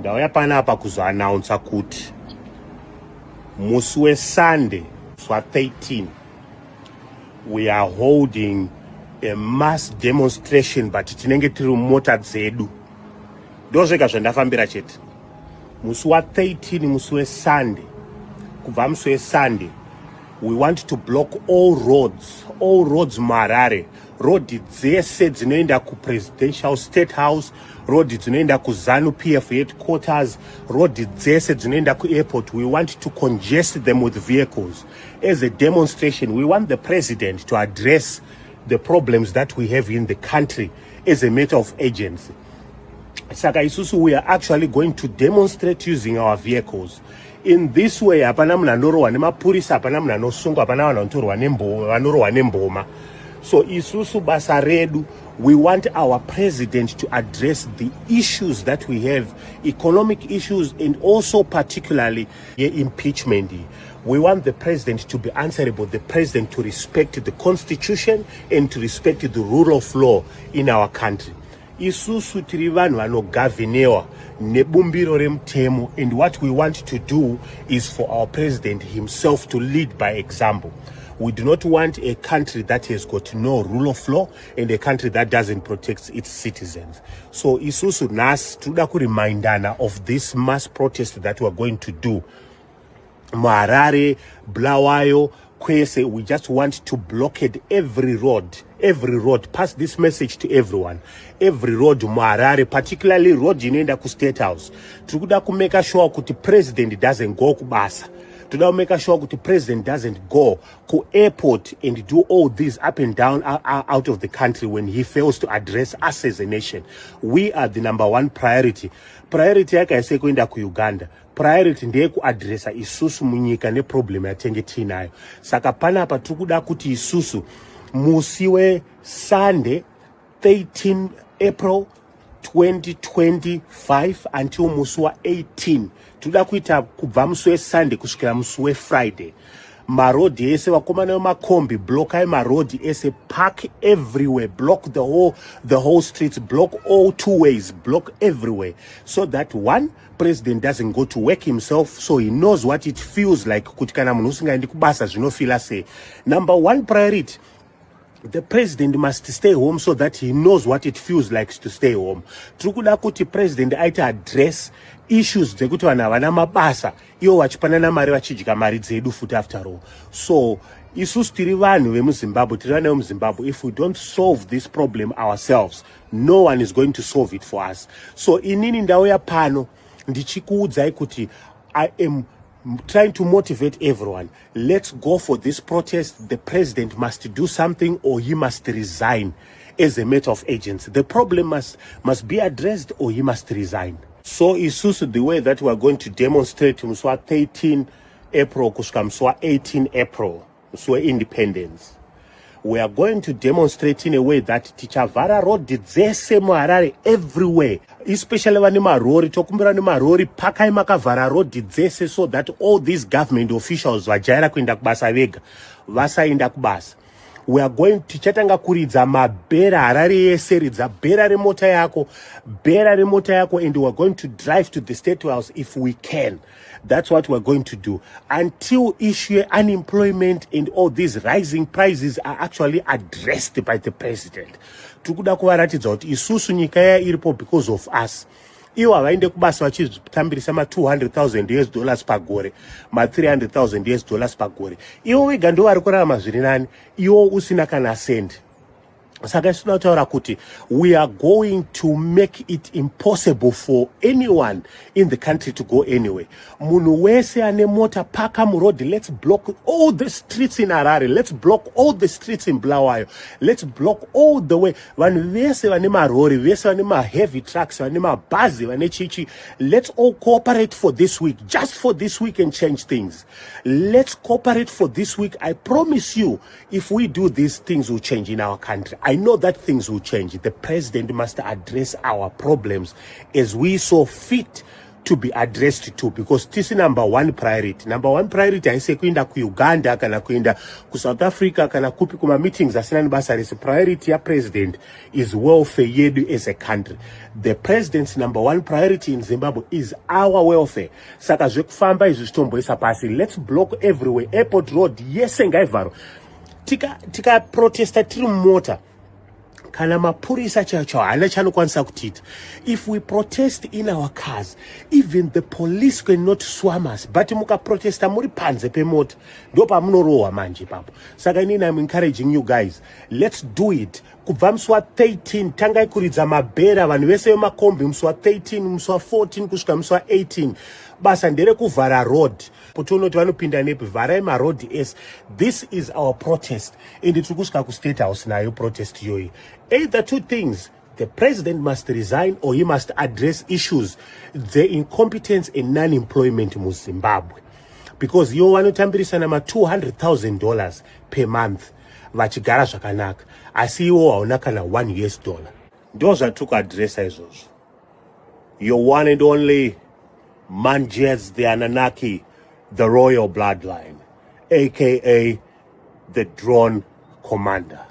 Ndauya panapa kuzoannounce kuti musi weSunday swa13 we are holding a mass demonstration, but tinenge tiri mumota dzedu. Ndozvega zvandafambira chete. Musi wa13 musi weSunday, kubva musi weSunday, we want to block all roads muHarare. Road dzese dzinoenda kuPresidential State House, road dzinoenda kuZanu PF headquarters, road dzese dzinoenda kuAirport. We want to congest them with vehicles. As a demonstration, we want the president to address the problems that we have in the country as a matter of urgency. Saka isusu, we are actually going to demonstrate using our vehicles. In this way, hapana munandorowa nemapurisa, hapana munanosungwa, hapana vanorowa nemboma. So isusu basa redu, we want our president to address the issues that we have, economic issues, and also particularly impeachment. We want the president to be answerable, the president to respect the constitution and to respect the rule of law in our country. Isusu tiri vanhu vanogovhenewa nebumbiro remutemo, and what we want to do is for our president himself to lead by example. We do not want a country that has got no rule of law and a country that doesn't protect its citizens. So isusu nas tuda kuremindana of this mass protest that we are going to do. Harare, Bulawayo, Kwese, we just want to blockade every road, pass this message to everyone. Every road muHarare, particularly road inoenda ku State House. Tukuda ku make sure kuti president doesn't go kubasa. To make sure that the president doesn't go to airport and do all this up and down out of the country when he fails to address us as a nation. We are the number one priority. Priority yake yase kuenda ku Uganda. Priority ndeye kuaddressa isusu munyika ne problem yatenge tinayo. Saka panapa tukuda kuti isusu musiwe Sunday 13 April 2025 until musi wa 18. Tuda kuita kubva musi weSunday kusvikira musi weFriday. Marodi ese vakomana vemakombi, blockai marodi ese, park everywhere, block the whole streets, block all two ways, block everywhere, so that one, president doesn't go to work himself, so he knows what it feels like kuti kana munhu usingaendi kubasa zvinofila sei. Number one priority, the president must stay home so that he knows what it feels like to stay home. Trukuda kuti president aita address issues dzekuti vanhu havana mabasa, iwo vachipanana mari vachidya mari dzedu futi after all. So isusu tiri vanhu vemuZimbabwe, tiri vana vemuZimbabwe, if we don't solve this problem ourselves, no one is going to solve it for us. So inini ndauya pano ndichikuudzai kuti I am trying to motivate everyone. Let's go for this protest. The president must do something or he must resign as a matter of urgency. The problem must be addressed or he must resign. So isusu the way that we are going to demonstrate muswa 13 April kusvika muswa 18 April, muswa independence. We are going to demonstrate in a way that tichavhara road dzese muHarare everywhere, especially vane marori, tokumbira nemarori, pakai makavhara road dzese, so that all these government officials vajaira kuenda kubasa vega vasaenda kubasa. We are going to chatanga kuridza mabhera Harare yese, ridza bhera remota yako, and we are going to drive to the State House if we can. That's what we're going to do until issue unemployment and all these rising prices are actually addressed by the president. Tukuda kuvaratidza kuti isusu nyika iripo because of us. Iwo havaende kubasa vachitambirisa ma$200,000 US pagore, ma$300,000 US pagore. Iwo vega ndo vari kurarama zviri nani, iwo usina kana sendi. Saka sinotaura kuti we are going to make it impossible for anyone in the country to go anywhere. Munhu wese ane mota paka murodi, let's block all the streets in Harare, let's block all the streets in Bulawayo, let's block all the way. Vanhu vese vane marori, vese vane ma-heavy trucks, vane mabhazi, vane chichi, let's all cooperate for this week, just for this week, and change things. Let's cooperate for this week. I promise you, if we do these, things will change in our country. I know that things will change. The president must address our problems as we saw fit to be addressed to, because this is number one priority. Number one priority haisi kuenda ku Uganda kana kuenda ku South Africa kana kupi kuma meetings asina nibasa. The priority ya president is welfare yedu as a country. The president's number one priority in Zimbabwe is our welfare. Saka zvekufamba izvi zvitomboisa pasi. Let's block everywhere. Airport road yese ngaivharo. Tika protesta tiri mumota. Kana mapurisa chacho hana chanokwanisa kutita. If we protest in our cars, even the police cannot swam us. But muka protesta muri panze pemota, ndo pamunorohwa manje papo. Saka inini I'm encouraging you guys, let's do it. Kubva musi wa 13 tangai kuridza mabhera vanhu vese vemakombi musi wa 13 musi wa 14 kusvika musi wa 18 basa ndere kuvhara road potonoti vanopinda nepi vharai maroad ese. This is our protest and tiri kusvika kustate house nayo protest iyoyi. Either two things, the president must resign or he must address issues, the incompetence and non-employment in Zimbabwe, because you vanotambirisa nama $200,000 per month vachigara zvakanaka asi iwo hauna kana $1. Ndo zvatukuadresa izvozvo. Your one and only Manjes the Anunnaki, the royal bloodline, aka the drone commander.